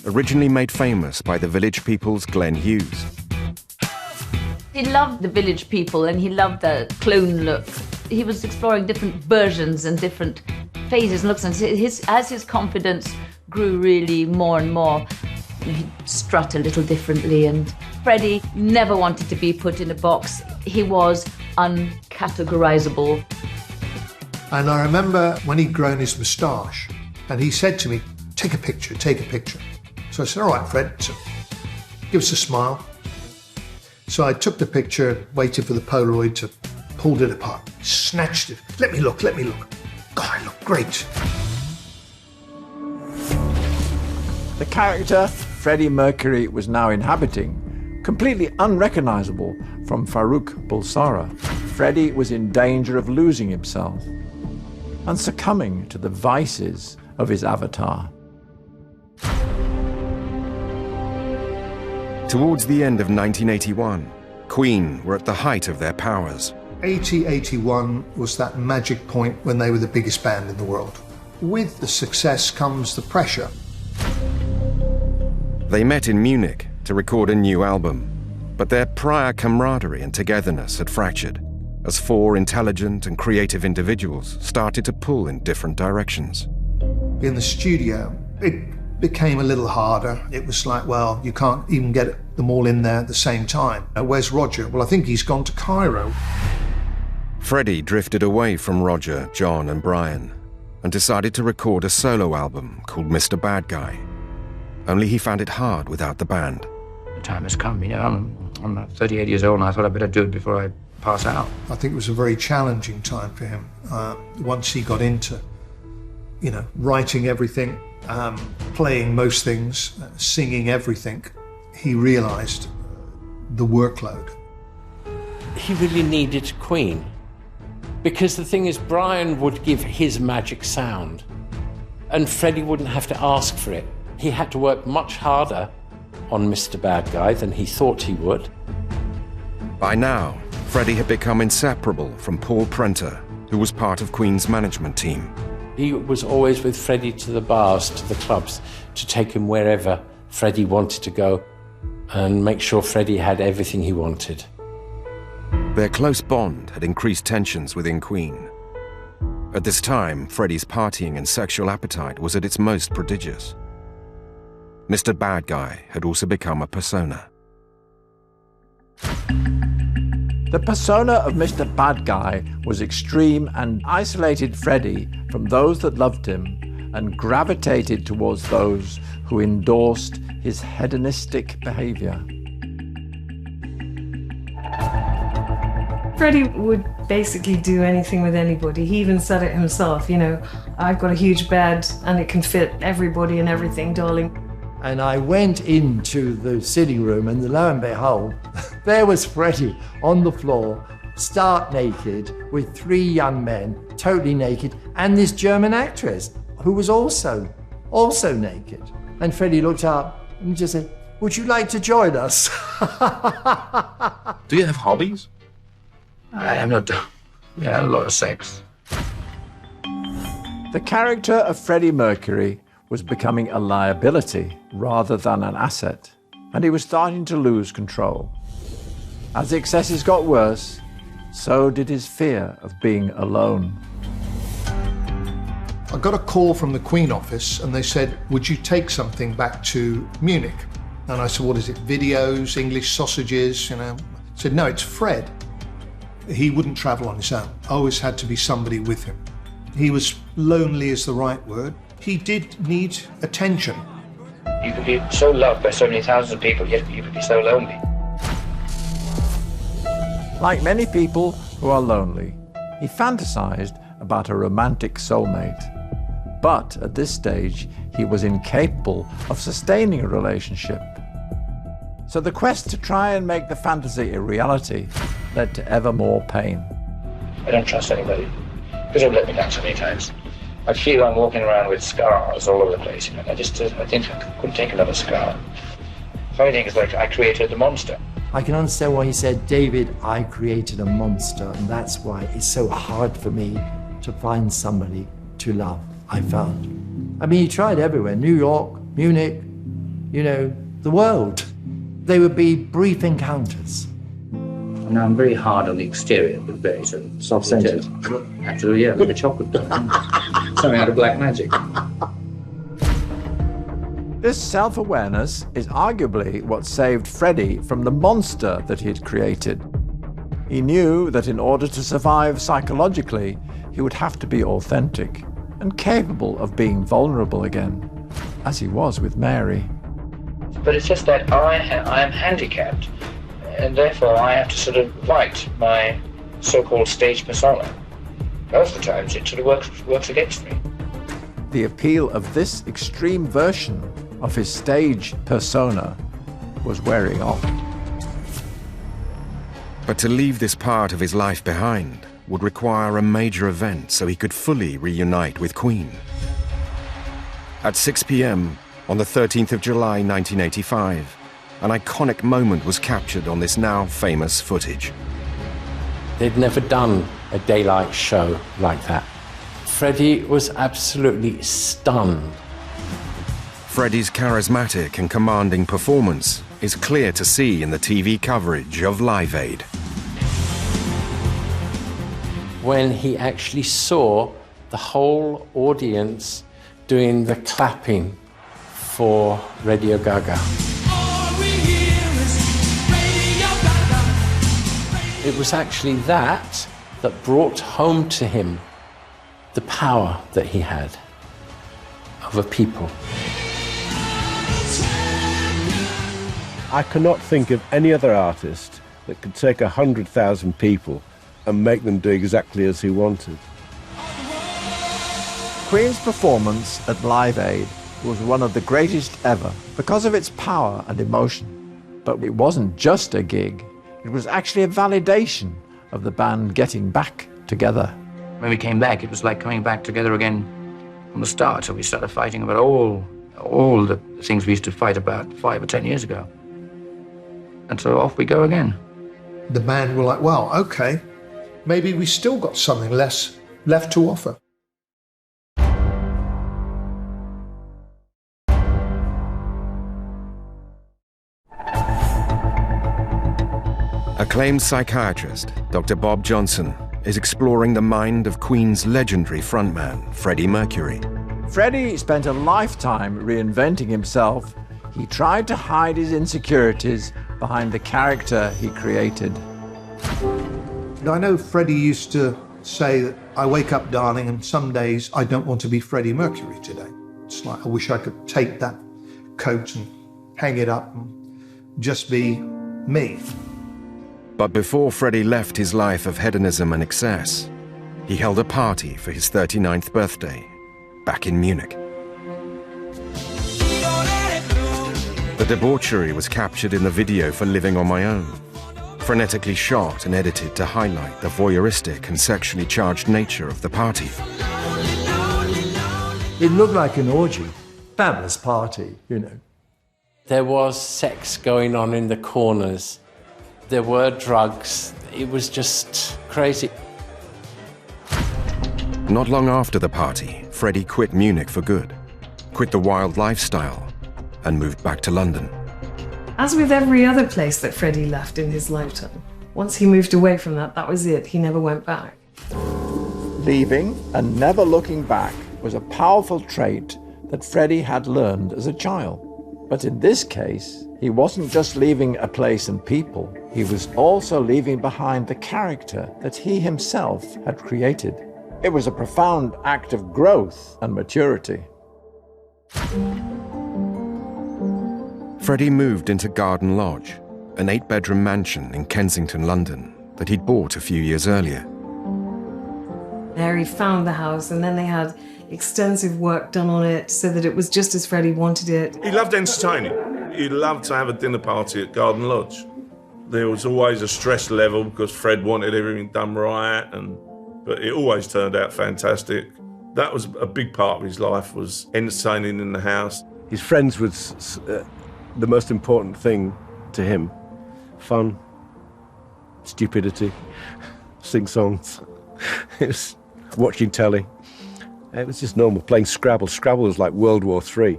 originally made famous by the Village People's Glenn Hughes. He loved the Village People and he loved the clone look. He was exploring different versions and different phases and looks, and as his confidence grew really more and more, he'd strut a little differently, and Freddie never wanted to be put in a box. He was uncategorizable. And I remember when he'd grown his moustache, and he said to me, take a picture, take a picture. So I said, all right, Fred, so give us a smile. So I took the picture, waited for the Polaroid to pulled it apart, snatched it. Let me look, let me look. God, I look great. The character Freddie Mercury was now inhabiting, completely unrecognizable from Farrokh Bulsara, Freddie was in danger of losing himself and succumbing to the vices of his avatar. Towards the end of 1981, Queen were at the height of their powers. 80-81 was that magic point when they were the biggest band in the world. With the success comes the pressure. They met in Munich to record a new album, but their prior camaraderie and togetherness had fractured as four intelligent and creative individuals started to pull in different directions. In the studio, it became a little harder. It was like, well, you can't even get them all in there at the same time. Where's Roger? Well, I think he's gone to Cairo. Freddie drifted away from Roger, John, and Brian and decided to record a solo album called Mr. Bad Guy. Only he found it hard without the band. The time has come, you know, I'm 38 years old and I thought I'd better do it before I pass out. I think it was a very challenging time for him. Once he got into, you know, writing everything, playing most things, singing everything, he realized the workload. He really needed Queen. Because the thing is, Brian would give his magic sound, and Freddie wouldn't have to ask for it. He had to work much harder on Mr. Bad Guy than he thought he would. By now, Freddie had become inseparable from Paul Prenter, who was part of Queen's management team. He was always with Freddie to the bars, to the clubs, to take him wherever Freddie wanted to go and make sure Freddie had everything he wanted. Their close bond had increased tensions within Queen. At this time, Freddie's partying and sexual appetite was at its most prodigious. Mr. Bad Guy had also become a persona. The persona of Mr. Bad Guy was extreme and isolated Freddie from those that loved him and gravitated towards those who endorsed his hedonistic behavior. Freddie would basically do anything with anybody. He even said it himself, you know, I've got a huge bed and it can fit everybody and everything, darling. And I went into the sitting room and lo and behold, there was Freddie on the floor, stark naked, with 3 young men, totally naked, and this German actress who was also naked. And Freddie looked up and just said, would you like to join us? Do you have hobbies? I am not. Yeah, a lot of sex. The character of Freddie Mercury was becoming a liability rather than an asset, and he was starting to lose control. As the excesses got worse, so did his fear of being alone. I got a call from the Queen office and they said, would you take something back to Munich? And I said, what is it, videos, English sausages, you know? I said, no, it's Fred. He wouldn't travel on his own. Always had to be somebody with him. He was lonely is the right word. He did need attention. You could be so loved by so many thousands of people, yet you could be so lonely. Like many people who are lonely, he fantasized about a romantic soulmate. But at this stage, he was incapable of sustaining a relationship. So the quest to try and make the fantasy a reality led to ever more pain. I don't trust anybody, because they've let me down so many times. I feel I'm walking around with scars all over the place, you know. I think I couldn't take another scar. The funny thing is, like, I created the monster. I can understand why he said, David, I created a monster, and that's why it's so hard for me to find somebody to love, I found. I mean, he tried everywhere, New York, Munich, you know, the world. They would be brief encounters. Now, I'm very hard on the exterior, but very sort of soft-centered. Actually, yeah, like a chocolate bar. Something out of Black Magic. This self-awareness is arguably what saved Freddie from the monster that he had created. He knew that in order to survive psychologically, he would have to be authentic and capable of being vulnerable again, as he was with Mary. But it's just that I am handicapped, and therefore I have to sort of fight my so-called stage persona. Most of the times it sort of works against me. The appeal of this extreme version of his stage persona was wearing off. But to leave this part of his life behind would require a major event so he could fully reunite with Queen. At 6 p.m. on the 13th of July 1985, an iconic moment was captured on this now famous footage. They'd never done a daylight show like that. Freddie was absolutely stunned. Freddie's charismatic and commanding performance is clear to see in the TV coverage of Live Aid. When he actually saw the whole audience doing the clapping for Radio Gaga. It was actually that brought home to him the power that he had over people. I cannot think of any other artist that could take 100,000 people and make them do exactly as he wanted. Queen's performance at Live Aid was one of the greatest ever because of its power and emotion. But it wasn't just a gig, it was actually a validation of the band getting back together. When we came back, it was like coming back together again from the start. So we started fighting about all the things we used to fight about 5 or 10 years ago. And so off we go again. The band were like, well, okay, maybe we still got something less left to offer. Acclaimed psychiatrist Dr. Bob Johnson is exploring the mind of Queen's legendary frontman, Freddie Mercury. Freddie spent a lifetime reinventing himself. He tried to hide his insecurities behind the character he created. I know Freddie used to say that I wake up, darling, and some days I don't want to be Freddie Mercury today. It's like I wish I could take that coat and hang it up and just be me. But before Freddie left his life of hedonism and excess, he held a party for his 39th birthday back in Munich. The debauchery was captured in the video for Living on My Own, frenetically shot and edited to highlight the voyeuristic and sexually charged nature of the party. It looked like an orgy, fabulous party, you know. There was sex going on in the corners. There were drugs. It was just crazy. Not long after the party, Freddie quit Munich for good, quit the wild lifestyle, and moved back to London. As with every other place that Freddie left in his lifetime, once he moved away from that, that was it. He never went back. Leaving and never looking back was a powerful trait that Freddie had learned as a child. But in this case, he wasn't just leaving a place and people, he was also leaving behind the character that he himself had created. It was a profound act of growth and maturity. Freddie moved into Garden Lodge, an 8-bedroom mansion in Kensington, London, that he'd bought a few years earlier. There he found the house, and then they had extensive work done on it so that it was just as Freddie wanted it. He loved entertaining. He loved to have a dinner party at Garden Lodge. There was always a stress level because Fred wanted everything done right, but it always turned out fantastic. That was a big part of his life, was entertaining in the house. His friends was the most important thing to him. Fun, stupidity, sing songs. It was watching telly. It was just normal, playing Scrabble. Scrabble was like World War III.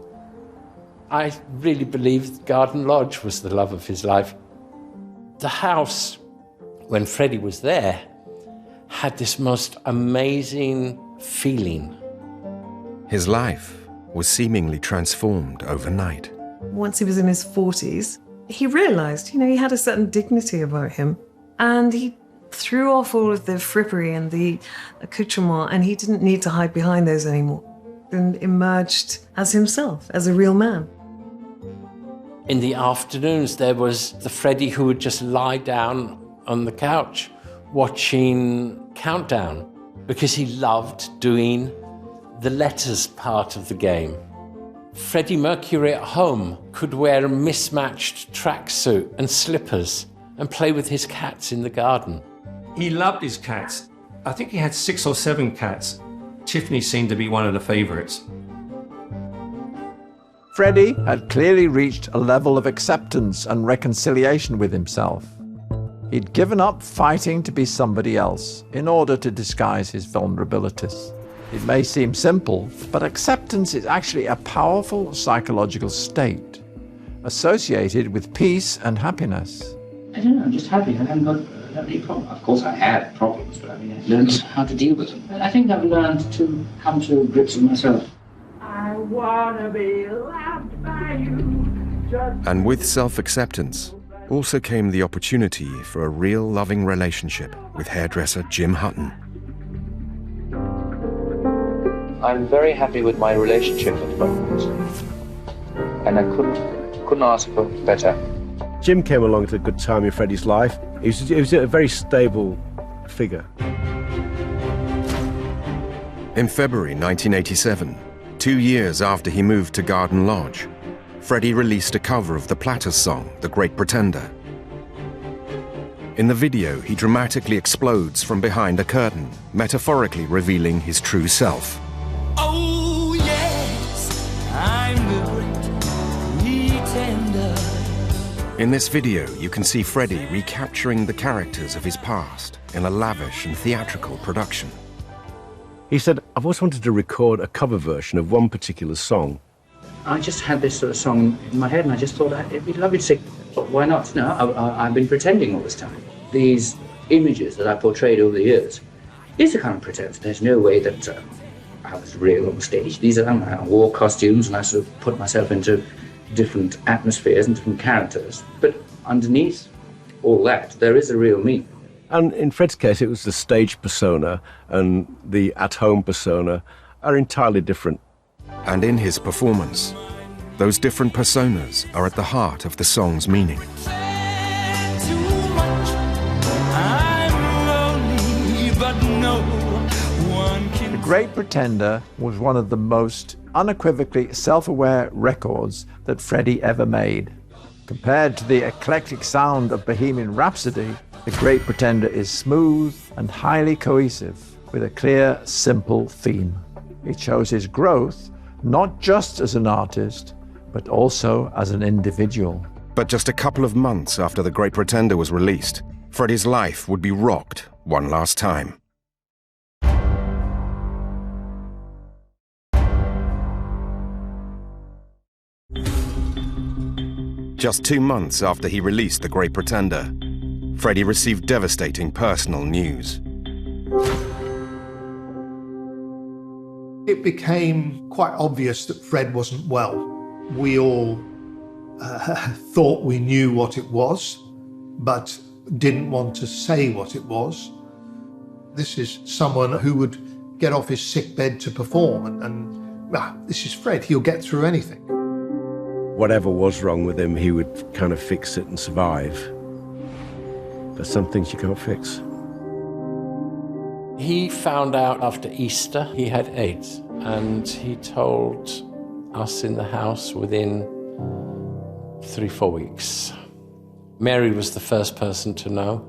I really believe Garden Lodge was the love of his life. The house, when Freddie was there, had this most amazing feeling. His life was seemingly transformed overnight. Once he was in his 40s, he realised, he had a certain dignity about him. And he threw off all of the frippery and the accoutrement, and he didn't need to hide behind those anymore, and emerged as himself, as a real man. In the afternoons, there was the Freddie who would just lie down on the couch watching Countdown, because he loved doing the letters part of the game. Freddie Mercury at home could wear a mismatched tracksuit and slippers and play with his cats in the garden. He loved his cats. I think he had 6 or 7 cats. Tiffany seemed to be one of the favourites. Freddie had clearly reached a level of acceptance and reconciliation with himself. He'd given up fighting to be somebody else in order to disguise his vulnerabilities. It may seem simple, but acceptance is actually a powerful psychological state associated with peace and happiness. I don't know, I'm just happy. I haven't got any problem. Of course I had problems, but I learned how to deal with them. And I think I've learned to come to grips with myself. I wanna be loved by you. And with self-acceptance also came the opportunity for a real loving relationship with hairdresser Jim Hutton. I'm very happy with my relationship at the moment, and I couldn't ask for better. Jim came along at a good time in Freddie's life. He was a very stable figure. In February 1987, 2 years after he moved to Garden Lodge, Freddie released a cover of the Platters song, The Great Pretender. In the video, he dramatically explodes from behind a curtain, metaphorically revealing his true self. Oh yes, I'm the great pretender. In this video, you can see Freddie recapturing the characters of his past in a lavish and theatrical production. He said, I've always wanted to record a cover version of one particular song. I just had this sort of song in my head, and I just thought it'd be lovely to sing. But why not? No, I've been pretending all this time. These images that I portrayed over the years, these are kind of pretense. There's no way that I was real on stage. These are I wore costumes, and I sort of put myself into different atmospheres and different characters. But underneath all that, there is a real me. And in Fred's case, it was the stage persona and the at-home persona are entirely different. And in his performance, those different personas are at the heart of the song's meaning. Great Pretender was one of the most unequivocally self-aware records that Freddie ever made. Compared to the eclectic sound of Bohemian Rhapsody, The Great Pretender is smooth and highly cohesive, with a clear, simple theme. It shows his growth, not just as an artist, but also as an individual. But just a couple of months after The Great Pretender was released, Freddie's life would be rocked one last time. Just 2 months after he released The Great Pretender, Freddie received devastating personal news. It became quite obvious that Fred wasn't well. We all thought we knew what it was, but didn't want to say what it was. This is someone who would get off his sick bed to perform, and this is Fred, he'll get through anything. Whatever was wrong with him, he would kind of fix it and survive. But some things you can't fix. He found out after Easter he had AIDS, and he told us in the house within 3-4 weeks. Mary was the first person to know.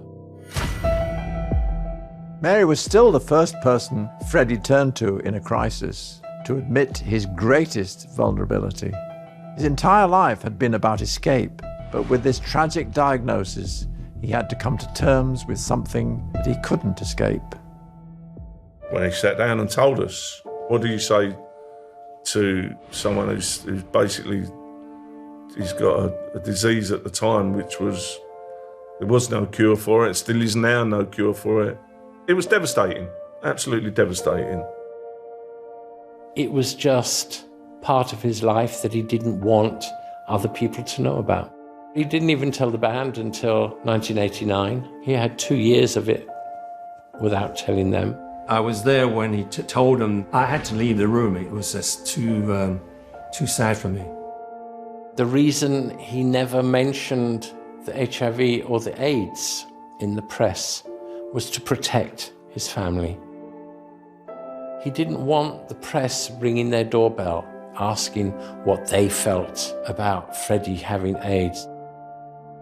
Mary was still the first person Freddie turned to in a crisis to admit his greatest vulnerability. His entire life had been about escape, but with this tragic diagnosis, he had to come to terms with something that he couldn't escape. When he sat down and told us, what do you say to someone who's basically, he's got a disease at the time, which was, there was no cure for it, still is now no cure for it. It was devastating, absolutely devastating. It was just part of his life that he didn't want other people to know about. He didn't even tell the band until 1989. He had 2 years of it without telling them. I was there when he told them I had to leave the room. It was just too sad for me. The reason he never mentioned the HIV or the AIDS in the press was to protect his family. He didn't want the press ringing their doorbell asking what they felt about Freddie having AIDS.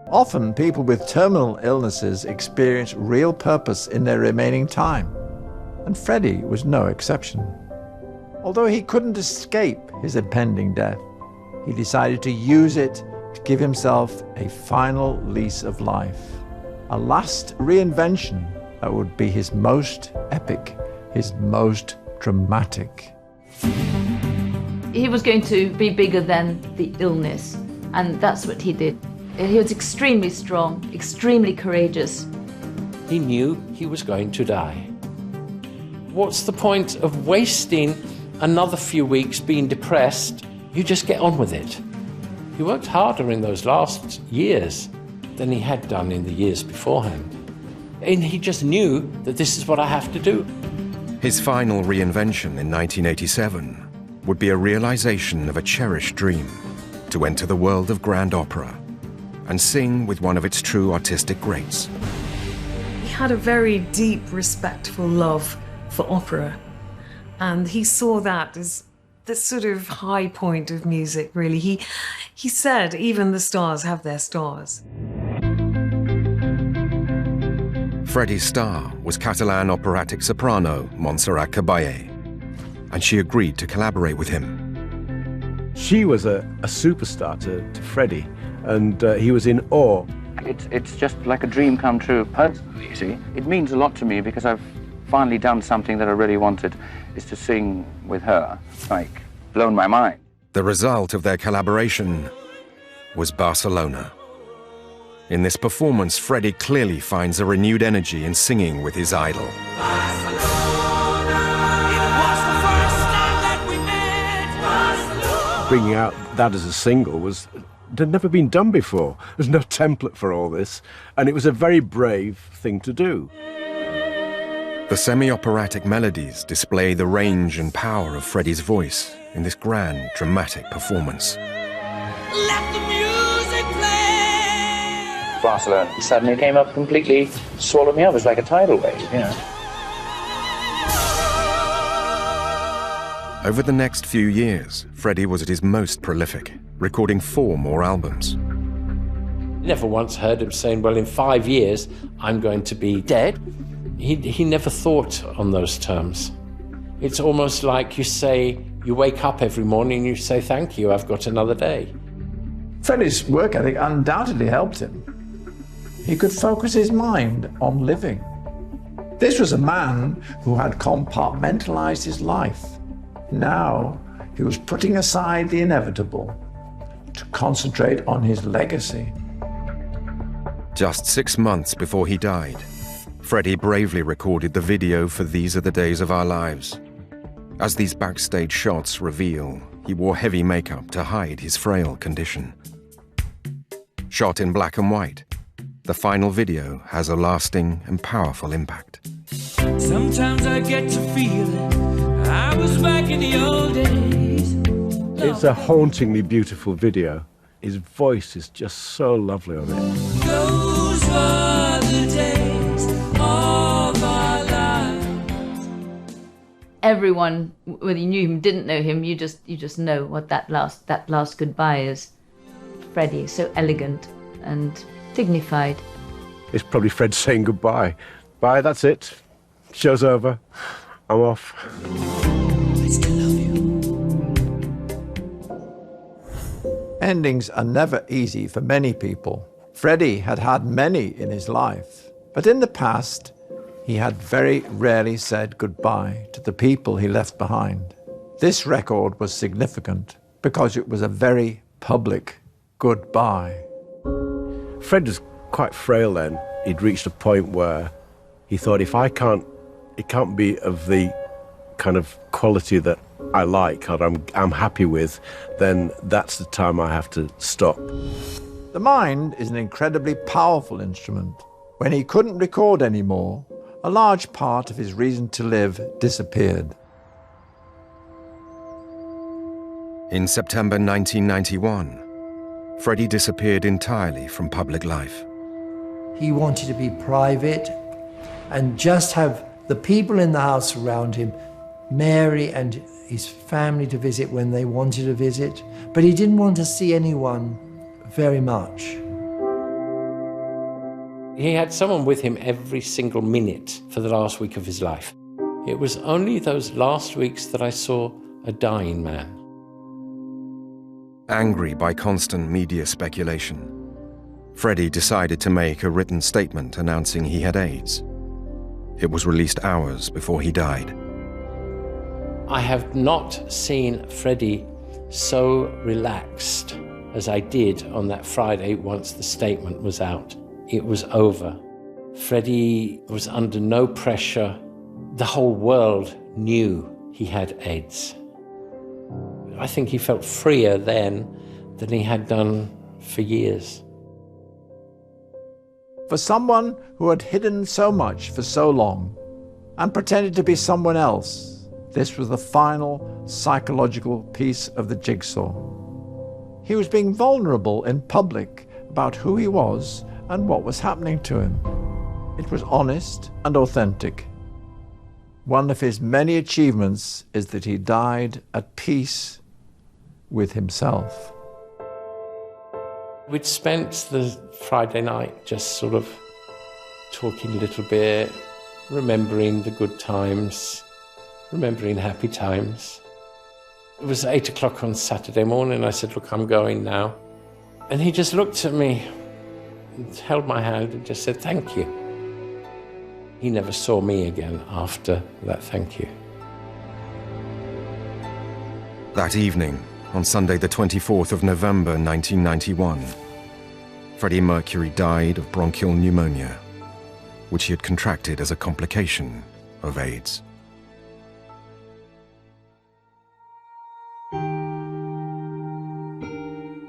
Often, people with terminal illnesses experience real purpose in their remaining time, and Freddie was no exception. Although he couldn't escape his impending death, he decided to use it to give himself a final lease of life, a last reinvention that would be his most epic, his most dramatic. He was going to be bigger than the illness, and that's what he did. He was extremely strong, extremely courageous. He knew he was going to die. What's the point of wasting another few weeks being depressed? You just get on with it. He worked harder in those last years than he had done in the years beforehand. And he just knew that this is what I have to do. His final reinvention in 1987 would be a realization of a cherished dream to enter the world of grand opera and sing with one of its true artistic greats. He had a very deep, respectful love for opera, and he saw that as the sort of high point of music, really. He said even the stars have their stars. Freddie's star was Catalan operatic soprano Montserrat Caballé, and she agreed to collaborate with him. She was a superstar to Freddie, and he was in awe. It's just like a dream come true personally, you see. It means a lot to me because I've finally done something that I really wanted, is to sing with her. Like, blown my mind. The result of their collaboration was Barcelona. In this performance, Freddie clearly finds a renewed energy in singing with his idol. Bringing out that as a single had never been done before. There's no template for all this, and it was a very brave thing to do. The semi-operatic melodies display the range and power of Freddie's voice in this grand, dramatic performance. Barcelona suddenly came up, completely swallowed me up. It was like a tidal wave, you know. Over the next few years, Freddie was at his most prolific, recording 4 more albums. Never once heard him saying, well, in 5 years, I'm going to be dead. He never thought on those terms. It's almost like you wake up every morning and you say, thank you, I've got another day. Freddie's work ethic undoubtedly helped him. He could focus his mind on living. This was a man who had compartmentalized his life. Now he was putting aside the inevitable to concentrate on his legacy. Just 6 months before he died, Freddie bravely recorded the video for These Are the Days of Our Lives. As these backstage shots reveal, he wore heavy makeup to hide his frail condition. Shot in black and white, the final video has a lasting and powerful impact. Sometimes I get to feeling I was back in the old days. It's a hauntingly beautiful video. His voice is just so lovely on it. Those were the days of our lives. Everyone, whether you knew him, didn't know him, you just know what that last goodbye is. Freddie, so elegant and dignified. It's probably Fred saying goodbye. Bye, that's it. Show's over. I'm off. I still love you. Endings are never easy for many people. Freddie had had many in his life, but in the past, he had very rarely said goodbye to the people he left behind. This record was significant because it was a very public goodbye. Fred was quite frail then. He'd reached a point where he thought, if it can't be of the kind of quality that I like or I'm happy with, then that's the time I have to stop. The mind is an incredibly powerful instrument. When he couldn't record anymore, a large part of his reason to live disappeared. In September 1991, Freddie disappeared entirely from public life. He wanted to be private and just have the people in the house around him, Mary and his family, to visit when they wanted to visit, but he didn't want to see anyone very much. He had someone with him every single minute for the last week of his life. It was only those last weeks that I saw a dying man. Angry by constant media speculation, Freddie decided to make a written statement announcing he had AIDS. It was released hours before he died. I have not seen Freddie so relaxed as I did on that Friday once the statement was out. It was over. Freddie was under no pressure. The whole world knew he had AIDS. I think he felt freer then than he had done for years. For someone who had hidden so much for so long and pretended to be someone else, this was the final psychological piece of the jigsaw. He was being vulnerable in public about who he was and what was happening to him. It was honest and authentic. One of his many achievements is that he died at peace with himself. We'd spent the Friday night just sort of talking a little bit, remembering the good times, remembering happy times. It was 8 o'clock on Saturday morning. I said, look, I'm going now. And he just looked at me and held my hand and just said, thank you. He never saw me again after that thank you. That evening, on Sunday the 24th of November 1991, Freddie Mercury died of bronchial pneumonia, which he had contracted as a complication of AIDS.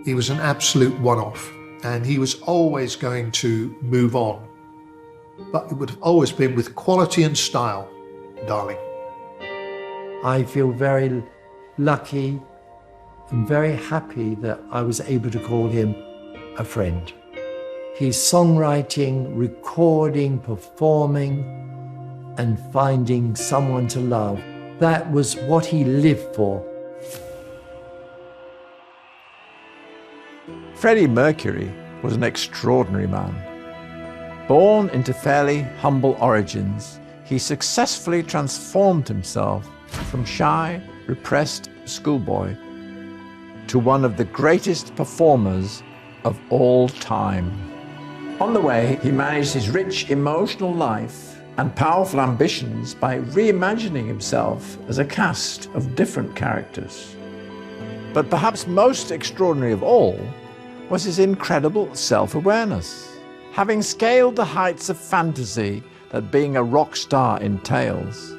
He was an absolute one-off, and he was always going to move on. But it would have always been with quality and style, darling. I feel very lucky and very happy that I was able to call him a friend. His songwriting, recording, performing, and finding someone to love That was what he lived for. Freddie Mercury was an extraordinary man. Born into fairly humble origins, he successfully transformed himself from shy, repressed schoolboy to one of the greatest performers of all time. On the way, he managed his rich emotional life and powerful ambitions by reimagining himself as a cast of different characters. But perhaps most extraordinary of all was his incredible self-awareness. Having scaled the heights of fantasy that being a rock star entails,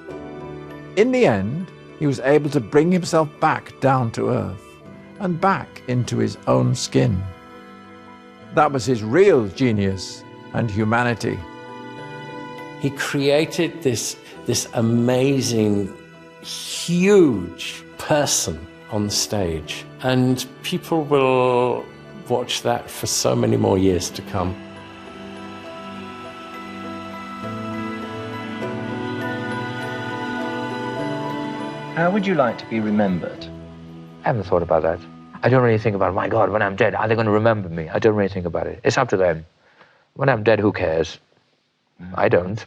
in the end, he was able to bring himself back down to earth and back into his own skin. That was his real genius and humanity. He created this amazing, huge person on the stage, and people will watch that for so many more years to come. How would you like to be remembered? I haven't thought about that. I don't really think about, my God, when I'm dead, are they going to remember me? I don't really think about it. It's up to them. When I'm dead, who cares? I don't.